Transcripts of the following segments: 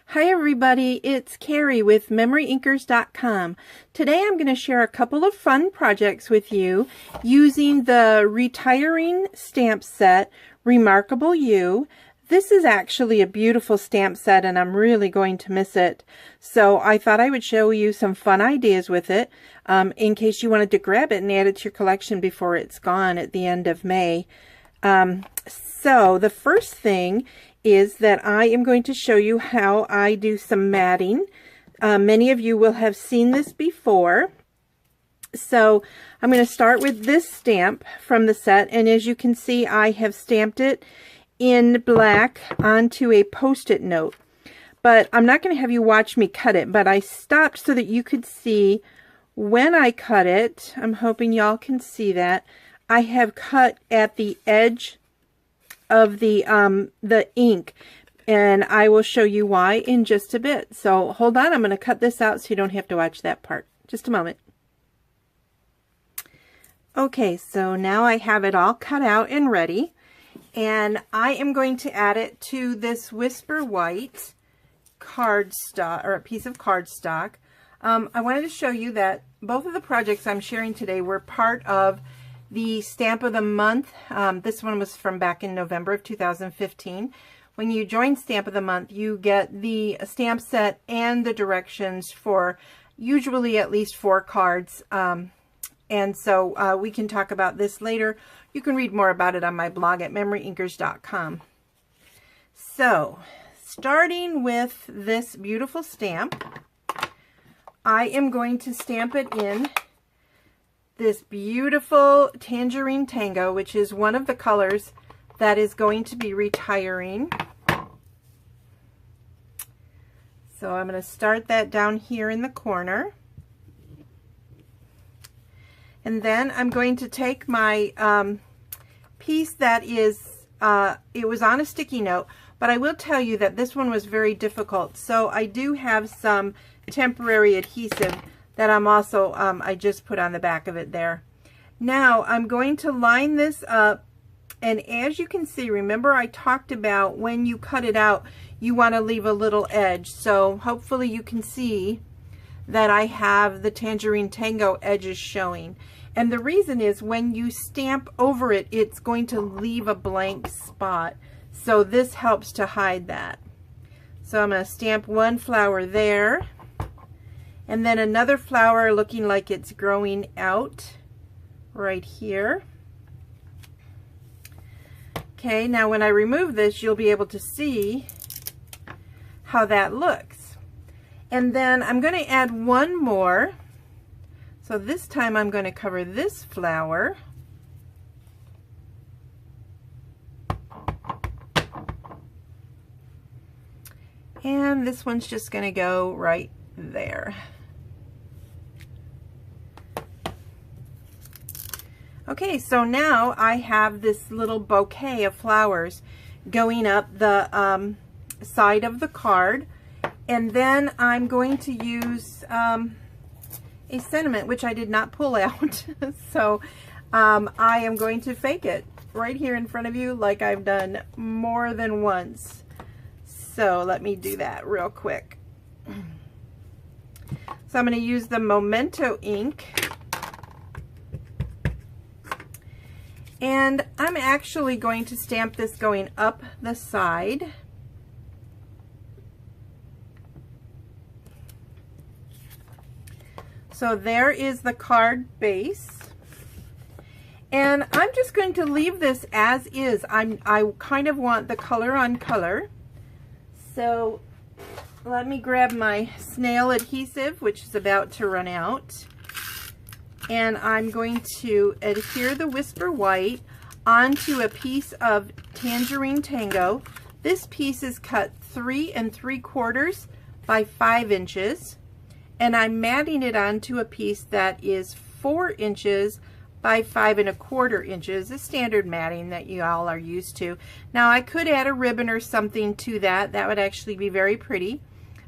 Hi everybody, it's Carrie with MemoryInkers.com. Today I'm going to share a couple of fun projects with you using the retiring stamp set, Remarkable You. This is actually a beautiful stamp set and I'm really going to miss it. So I thought I would show you some fun ideas with it in case you wanted to grab it and add it to your collection before it's gone at the end of May. So the first thing is that I am going to show you how I do some matting. Many of you will have seen this before. So I'm going to start with this stamp from the set, and as you can see I have stamped it in black onto a post-it note. But I'm not going to have you watch me cut it, but I stopped so that you could see when I cut it. I'm hoping y'all can see that. I have cut at the edge of the ink, and I will show you why in just a bit. So hold on, I'm going to cut this out so you don't have to watch that part. Just a moment. Okay, so now I have it all cut out and ready, and I am going to add it to this Whisper White cardstock, or a piece of cardstock. I wanted to show you that both of the projects I'm sharing today were part of the Stamp of the Month. This one was from back in November of 2015. When you join Stamp of the Month, you get the stamp set and the directions for usually at least 4 cards. And so we can talk about this later. You can read more about it on my blog at MemoryInkers.com. So, starting with this beautiful stamp, I am going to stamp it in this beautiful Tangerine Tango, which is one of the colors that is going to be retiring. So I'm going to start that down here in the corner. And then I'm going to take my piece that is, it was on a sticky note, but I will tell you that this one was very difficult. So I do have some temporary adhesive that I'm also, I just put on the back of it there. Now I'm going to line this up, and as you can see, remember I talked about when you cut it out, you want to leave a little edge. So hopefully you can see that I have the Tangerine Tango edges showing. And the reason is when you stamp over it, it's going to leave a blank spot. So this helps to hide that. So I'm going to stamp one flower there. And then another flower looking like it's growing out right here. Okay, now when I remove this, you'll be able to see how that looks. And then I'm going to add one more. So this time I'm going to cover this flower. And this one's just going to go right there. Okay, so now I have this little bouquet of flowers going up the side of the card, and then I'm going to use a sentiment, which I did not pull out. So I am going to fake it right here in front of you like I've done more than once. So let me do that real quick. So I'm going to use the Memento ink. And I'm actually going to stamp this going up the side. So there is the card base. And I'm just going to leave this as is. I kind of want the color on color. So let me grab my snail adhesive, which is about to run out. And I'm going to adhere the Whisper White onto a piece of Tangerine Tango. This piece is cut 3 3/4 by 5 inches, and I'm matting it onto a piece that is 4 inches by 5 1/4 inches, a standard matting that you all are used to. Now I could add a ribbon or something to that. That would actually be very pretty,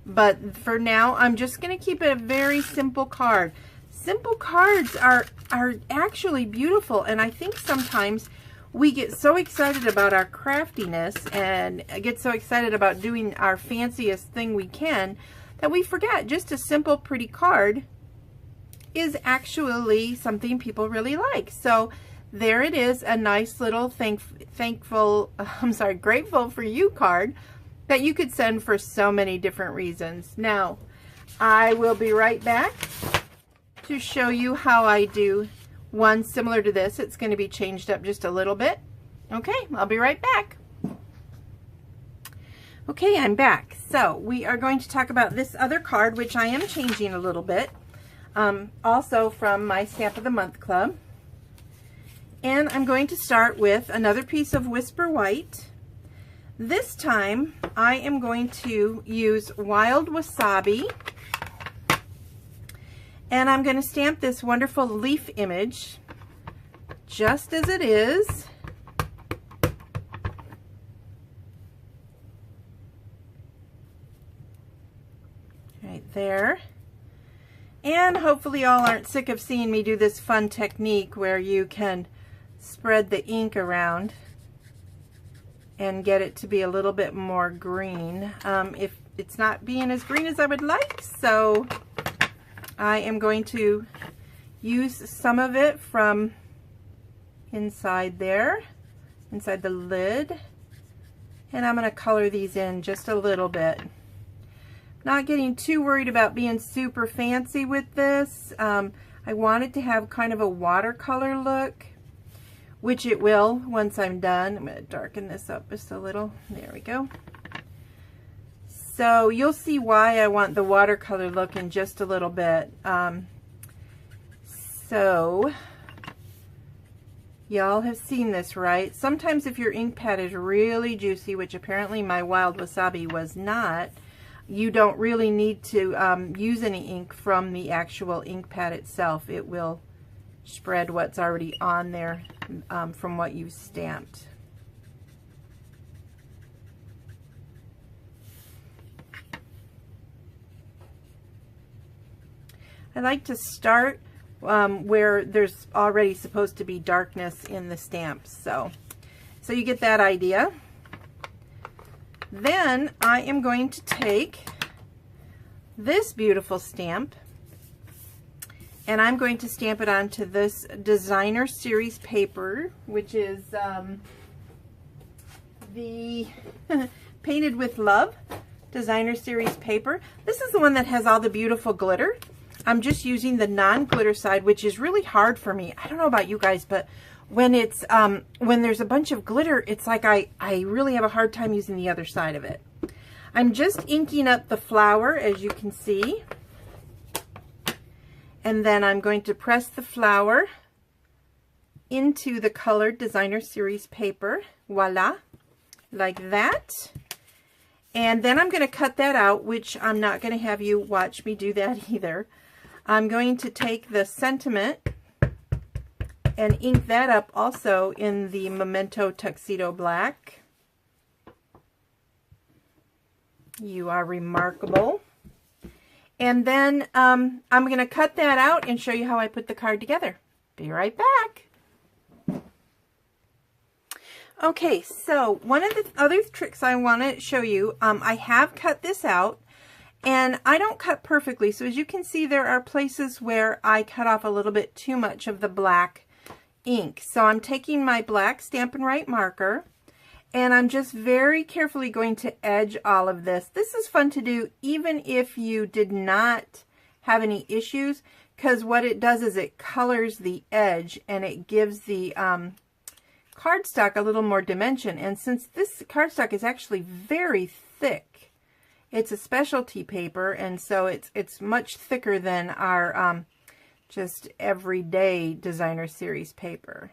but for now I'm just going to keep it a very simple card. Simple cards are actually beautiful, and I think sometimes we get so excited about our craftiness and get so excited about doing our fanciest thing we can that we forget just a simple, pretty card is actually something people really like. So there it is, a nice little grateful for you card that you could send for so many different reasons. Now, I will be right back to show you how I do one similar to this. It's going to be changed up just a little bit. Okay, I'll be right back. Okay, I'm back. So we are going to talk about this other card, which I am changing a little bit, also from my Stamp of the Month Club. And I'm going to start with another piece of Whisper White. This time I am going to use Wild Wasabi, and I'm going to stamp this wonderful leaf image just as it is. Right there. And hopefully y'all aren't sick of seeing me do this fun technique where you can spread the ink around and get it to be a little bit more green. If it's not being as green as I would like, so I am going to use some of it from inside there, inside the lid, and I'm going to color these in just a little bit. Not getting too worried about being super fancy with this. I want it to have kind of a watercolor look, which it will once I'm done. I'm going to darken this up just a little. There we go. So you'll see why I want the watercolor look in just a little bit. So y'all have seen this, right? Sometimes if your ink pad is really juicy, which apparently my Wild Wasabi was not, you don't really need to use any ink from the actual ink pad itself. It will spread what's already on there from what you stamped. I like to start where there's already supposed to be darkness in the stamps. So you get that idea. Then I am going to take this beautiful stamp and I'm going to stamp it onto this designer series paper, which is the Painted with Love designer series paper. This is the one that has all the beautiful glitter. I'm just using the non-glitter side, which is really hard for me. I don't know about you guys, but when it's when there's a bunch of glitter, it's like I really have a hard time using the other side of it. I'm just inking up the flower, as you can see. And then I'm going to press the flower into the colored designer series paper. Voila, like that. And then I'm going to cut that out, which I'm not going to have you watch me do that either. I'm going to take the sentiment and ink that up also in the Memento Tuxedo Black. You are remarkable. And then I'm going to cut that out and show you how I put the card together. Be right back. Okay, so one of the other tricks I want to show you, I have cut this out. And I don't cut perfectly, so as you can see, there are places where I cut off a little bit too much of the black ink. So I'm taking my black Stampin' Write marker, and I'm just very carefully going to edge all of this. This is fun to do even if you did not have any issues, because what it does is it colors the edge, and it gives the cardstock a little more dimension. And since this cardstock is actually very thick, it's a specialty paper, and so it's much thicker than our just everyday designer series paper.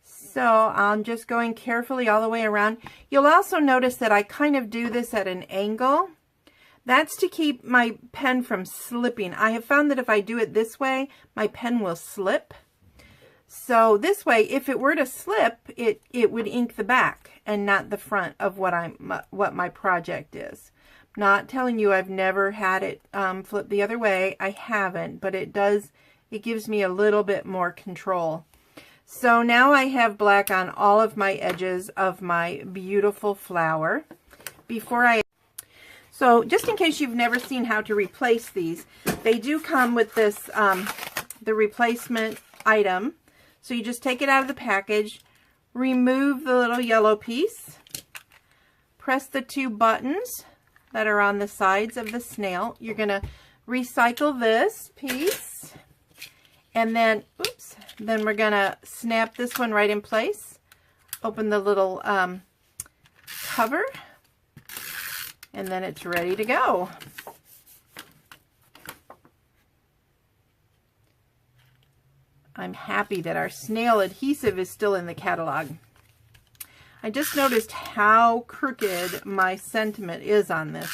So I'm just going carefully all the way around. You'll also notice that I kind of do this at an angle. That's to keep my pen from slipping. I have found that if I do it this way, my pen will slip. So this way, if it were to slip, it would ink the back and not the front of what my project is. Not telling you I've never had it flip the other way. I haven't, but it gives me a little bit more control. So now I have black on all of my edges of my beautiful flower. So just in case you've never seen how to replace these, they do come with this, the replacement item. So you just take it out of the package, remove the little yellow piece, press the 2 buttons that are on the sides of the snail. You're going to recycle this piece, and then, oops, then we're going to snap this one right in place. Open the little cover, and then it's ready to go. I'm happy that our snail adhesive is still in the catalog. I just noticed how crooked my sentiment is on this.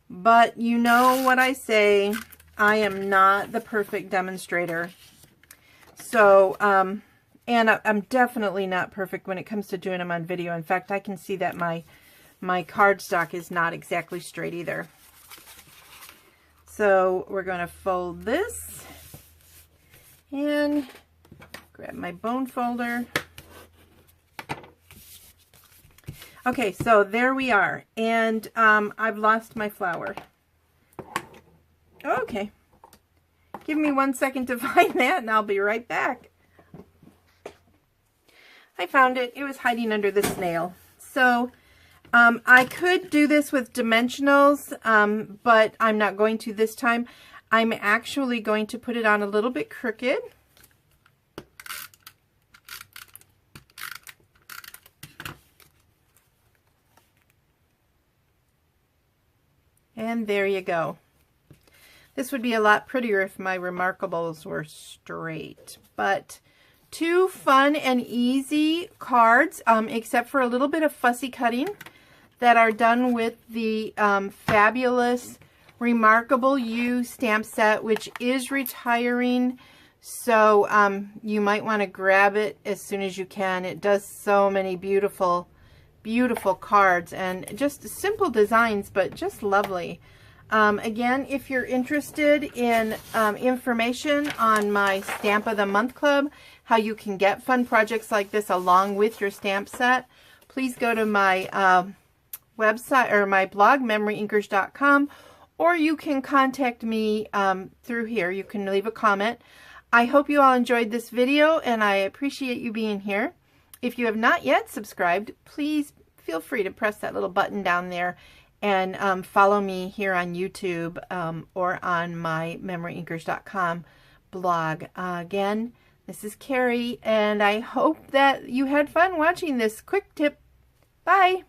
But you know what I say, I am not the perfect demonstrator. So, and I'm definitely not perfect when it comes to doing them on video. In fact, I can see that my cardstock is not exactly straight either. So we're going to fold this and grab my bone folder. Okay, so there we are, and I've lost my flower. Okay, give me 1 second to find that and I'll be right back. I found it. It was hiding under the snail. So I could do this with dimensionals, but I'm not going to this time. I'm actually going to put it on a little bit crooked. And there you go. This would be a lot prettier if my Remarkables were straight. But 2 fun and easy cards, except for a little bit of fussy cutting, that are done with the fabulous Remarkable You stamp set, which is retiring. So you might want to grab it as soon as you can. It does so many beautiful cards and just simple designs, but just lovely. Again, if you're interested in information on my Stamp of the Month Club, how you can get fun projects like this along with your stamp set, please go to my website or my blog, memoryinkers.com, or you can contact me through here. You can leave a comment. I hope you all enjoyed this video, and I appreciate you being here. If you have not yet subscribed, please feel free to press that little button down there and follow me here on YouTube or on my memoryinkers.com blog. Again, this is Carrie, and I hope that you had fun watching this quick tip. Bye!